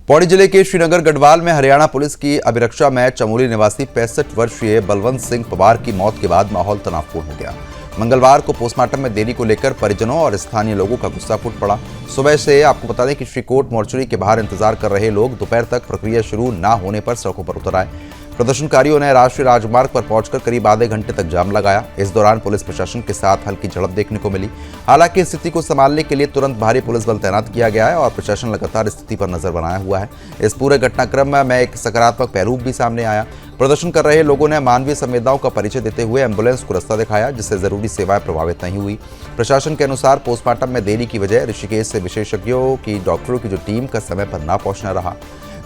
पौड़ी जिले के श्रीनगर गढ़वाल में हरियाणा पुलिस की अभिरक्षा में चमोली निवासी 65 वर्षीय बलवंत सिंह पवार की मौत के बाद माहौल तनावपूर्ण हो गया। मंगलवार को पोस्टमार्टम में देरी को लेकर परिजनों और स्थानीय लोगों का गुस्सा फूट पड़ा। सुबह से आपको बता दें कि श्रीकोट मोर्चरी के बाहर इंतजार कर रहे लोग दोपहर तक प्रक्रिया शुरू न होने पर सड़कों पर उतर आए। प्रदर्शनकारियों ने राष्ट्रीय राजमार्ग पर पहुंचकर करीब आधे घंटे तक जाम लगाया। इस दौरान पुलिस प्रशासन के साथ हल्की झड़प देखने को मिली। हालांकि स्थिति को संभालने के लिए तुरंत भारी पुलिस बल तैनात किया गया है और प्रशासन लगातार स्थिति पर नजर बनाया हुआ है। इस पूरे घटनाक्रम में एक सकारात्मक पहलू भी सामने आया। प्रदर्शन कर रहे लोगों ने मानवीय संवेदनाओं का परिचय देते हुए एम्बुलेंस को रास्ता दिखाया, जिससे जरूरी सेवाएं प्रभावित नहीं हुई। प्रशासन के अनुसार पोस्टमार्टम में देरी की वजह ऋषिकेश से विशेषज्ञों की डॉक्टरों की जो टीम का समय पर न पहुंचना रहा।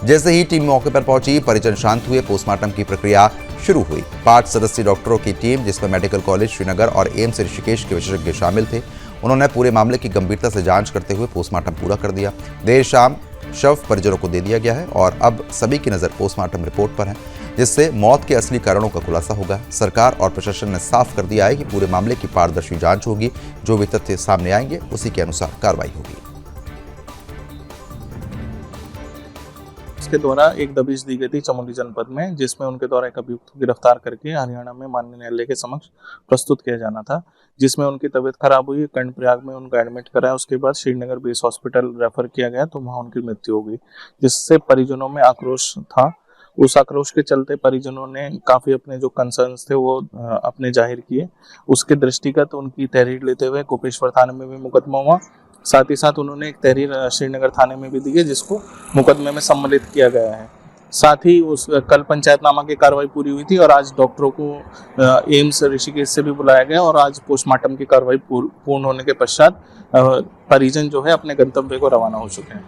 जैसे ही टीम मौके पर पहुंची, परिजन शांत हुए, पोस्टमार्टम की प्रक्रिया शुरू हुई। 5 सदस्यीय डॉक्टरों की टीम, जिसमें मेडिकल कॉलेज श्रीनगर और एम्स ऋषिकेश के विशेषज्ञ शामिल थे, उन्होंने पूरे मामले की गंभीरता से जांच करते हुए पोस्टमार्टम पूरा कर दिया। देर शाम शव परिजनों को दे दिया गया है और अब सभी की नज़र पोस्टमार्टम रिपोर्ट पर है, जिससे मौत के असली कारणों का खुलासा होगा। सरकार और प्रशासन ने साफ कर दिया है कि पूरे मामले की पारदर्शी जांच होगी। जो भी तथ्य सामने आएंगे उसी के अनुसार कार्रवाई होगी। इसके द्वारा एक दबिश दी गई थी चमोली जनपद में, जिसमें उनके द्वारा एक अभियुक्त को गिरफ्तार करके हरियाणा में माननीय न्यायालय के समक्ष प्रस्तुत किया जाना था, जिसमें उनकी तबीयत खराब हुई। कर्णप्रयाग में उनको एडमिट कराया, उसके बाद श्रीनगर बेस हॉस्पिटल रेफर किया गया तो वहां उनकी मृत्यु हो गई, जिससे परिजनों में आक्रोश था। उस आक्रोश के चलते परिजनों ने काफी अपने जो कंसर्न्स थे वो अपने जाहिर किए। उसके दृष्टिगत उनकी तहरीर लेते हुए गोपेश्वर थाने में भी मुकदमा हुआ। साथ ही साथ उन्होंने एक तहरीर श्रीनगर थाने में भी दी है, जिसको मुकदमे में सम्मिलित किया गया है। साथ ही उस कल पंचायतनामा की कार्रवाई पूरी हुई थी और आज डॉक्टरों को एम्स ऋषिकेश से भी बुलाया गया और आज पोस्टमार्टम की कार्रवाई पूर्ण होने के पश्चात परिजन जो है अपने गंतव्य को रवाना हो चुके हैं।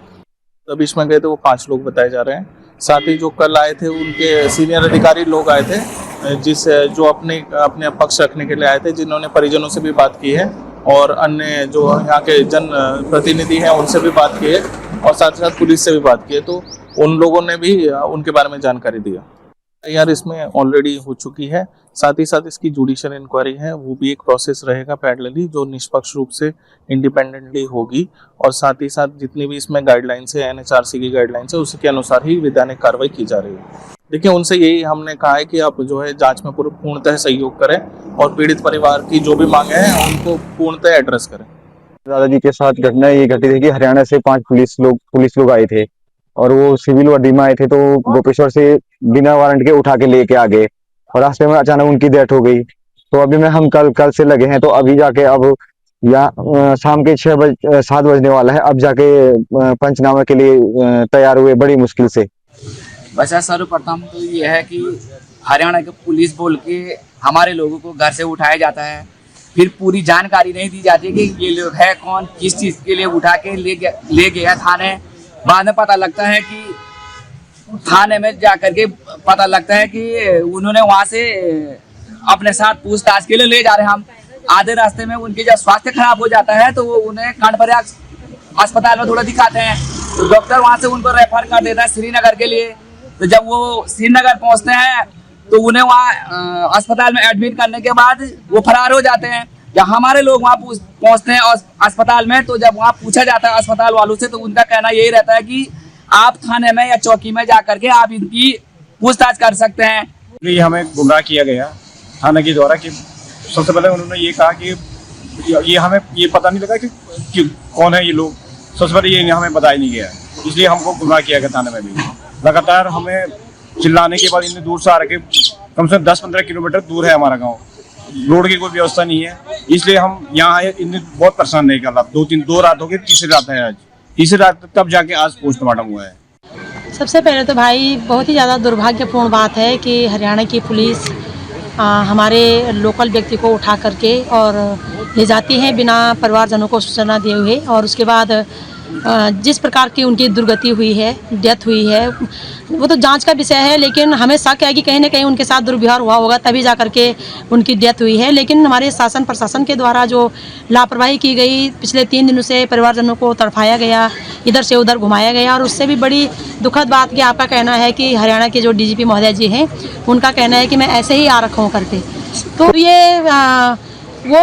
दबिश में गए थे वो 5 लोग बताए जा रहे हैं। साथ ही जो कल आए थे उनके सीनियर अधिकारी लोग आए थे, जो अपने पक्ष रखने के लिए आए थे, जिन्होंने परिजनों से भी बात की है और अन्य जो यहाँ के जन प्रतिनिधि हैं उनसे भी बात की है और साथ ही साथ पुलिस से भी बात की है, तो उन लोगों ने भी उनके बारे में जानकारी दिया। यार इसमें ऑलरेडी हो चुकी है। साथ ही साथ इसकी जुडिशियल इंक्वायरी है, वो भी एक प्रोसेस रहेगा पैरेलली, जो निष्पक्ष रूप से इंडिपेंडेंटली होगी और साथ ही साथ जितनी भी इसमें गाइडलाइंस है, NHRC की गाइडलाइंस है, उसके अनुसार ही वैधानिक कार्रवाई की जा रही है। देखिए, उनसे यही हमने कहा है कि आप जो है जांच में पूर्णतः सहयोग करें और पीड़ित परिवार की जो भी मांगे हैं उनको पूर्णतः एड्रेस करें। दादाजी के साथ घटना ये घटी थी कि हरियाणा से 5 पुलिस लोग आए थे और वो सिविल वर्दी में आए थे, तो गोपेश्वर से बिना वारंट के उठा के लेके आ गए और रास्ते में अचानक उनकी डेथ हो गई। तो अभी हम कल से लगे हैं, तो अभी जाके अब यहाँ शाम के 7 बजने वाला है, अब जाके पंचनामा के लिए तैयार हुए बड़ी मुश्किल से। वैसे सर्वप्रथम तो ये है कि हरियाणा के पुलिस बोल के हमारे लोगों को घर से उठाया जाता है, फिर पूरी जानकारी नहीं दी जाती कि ये लोग है कौन, किस चीज़ के लिए उठा के ले गया थाने। बाद में पता लगता है कि थाने में जाकर के पता लगता है कि उन्होंने वहाँ से अपने साथ पूछताछ के लिए ले जा रहे हैं। हम आधे रास्ते में उनके जब स्वास्थ्य खराब हो जाता है तो वो उन्हें कर्णप्रयाग अस्पताल में थोड़ा दिखाते हैं, तो डॉक्टर वहाँ से उनको रेफर कर देता है श्रीनगर के लिए। तो जब वो श्रीनगर पहुँचते हैं तो उन्हें वहाँ अस्पताल में एडमिट करने के बाद वो फरार हो जाते हैं। जब हमारे लोग वहाँ पहुँचते हैं अस्पताल में, तो जब वहाँ पूछा जाता है अस्पताल वालों से, तो उनका कहना यही रहता है कि आप थाने में या चौकी में जाकर के आप इनकी पूछताछ कर सकते हैं। ये हमें गुमराह किया गया थाने के द्वारा कि सबसे पहले उन्होंने ये कहा कि ये हमें ये पता नहीं लगा कि कौन है ये लोग। सबसे पहले ये हमें बताया नहीं गया, इसलिए हमको गुमराह किया गया थाने में भी। लगातार हमें चिल्लाने के बाद इतने दूर से आ रखे, कम से कम 10-15 किलोमीटर दूर है हमारा गाँव, रोड की कोई व्यवस्था नहीं है, इसलिए हम यहाँ आए। इन्हें बहुत परेशान नहीं कर रहा। 2 रात हो गई, तीसरी रात है आज, तीसरी रात तब जाके आज पोस्टमार्टम हुआ है। सबसे पहले तो भाई बहुत ही ज़्यादा दुर्भाग्यपूर्ण बात है कि हरियाणा की पुलिस हमारे लोकल व्यक्ति को उठा करके और ले जाती है बिना परिवारजनों को सूचना दिए हुए, और उसके बाद जिस प्रकार की उनकी दुर्गति हुई है, डेथ हुई है, वो तो जांच का विषय है, लेकिन हमें शक है कि कहीं ना कहीं उनके साथ दुर्व्यवहार हुआ होगा, तभी जा करके उनकी डेथ हुई है। लेकिन हमारे शासन प्रशासन के द्वारा जो लापरवाही की गई, पिछले 3 दिनों से परिवारजनों को तड़फाया गया, इधर से उधर घुमाया गया, और उससे भी बड़ी दुखद बात कि आपका कहना है कि हरियाणा के जो DGP महोदय जी हैं, उनका कहना है कि मैं ऐसे ही आ रखा हूँ करके। तो ये वो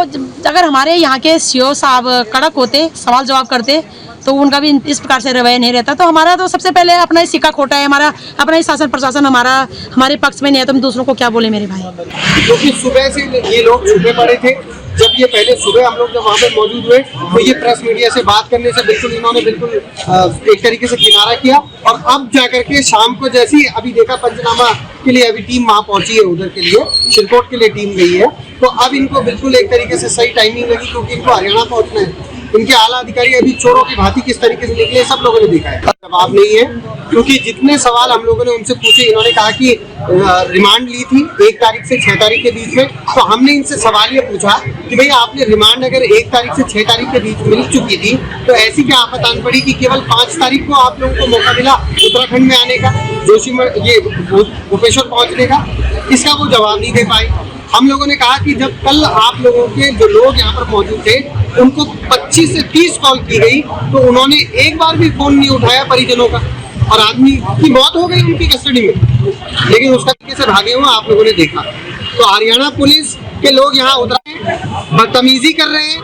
अगर हमारे यहाँ के CO साहब कड़क होते, सवाल जवाब करते, तो उनका भी इस प्रकार से रवैया नहीं रहता। तो हमारा तो सबसे पहले अपना ही सिक्का खोटा है, हमारा अपना ही शासन प्रशासन हमारे पक्ष में नहीं है, तो हम दूसरों को क्या बोले मेरे भाई। क्योंकि सुबह से ये लोग छुपे पड़े थे। जब ये पहले सुबह हम लोग जब वहाँ पे मौजूद हुए तो ये प्रेस मीडिया से बात करने से बिल्कुल इन्होंने बिल्कुल एक तरीके से किनारा किया, और अब जाकर के शाम को जैसे ही अभी देखा पंचनामा के लिए अभी टीम वहाँ पहुंची है, उधर के लिए शिरकोट के लिए टीम गई है, तो अब इनको बिल्कुल एक तरीके से सही टाइमिंग लगी, क्योंकि इनको हरियाणा पहुंचना है। इनके आला अधिकारी अभी चोरों की भांति किस तरीके से निकले सब लोगों ने देखा है। जवाब नहीं है, क्योंकि जितने सवाल हम लोगों ने उनसे पूछे, इन्होंने कहा कि रिमांड ली थी 1 तारीख से 6 तारीख के बीच में। तो हमने इनसे सवाल ये पूछा कि भैया आपने रिमांड अगर 1 तारीख से 6 तारीख के बीच मिल चुकी थी, तो ऐसी क्या आफत आन पड़ी कि केवल 5 तारीख को आप लोगों को मौका मिला उत्तराखंड में आने का, जोशीमठ ये गोपेश्वर पहुंचने का? इसका वो जवाब नहीं दे पाए। हम लोगों ने कहा कि जब कल आप लोगों के जो लोग यहाँ पर मौजूद थे उनको 25 से 30 कॉल की गई, तो उन्होंने एक बार भी फोन नहीं उठाया परिजनों का, और आदमी की मौत हो गई उनकी कस्टडी में, लेकिन उसका तरीके से भागे हुए आप लोगों ने देखा। तो हरियाणा पुलिस के लोग यहाँ उतरे, बदतमीजी कर रहे हैं,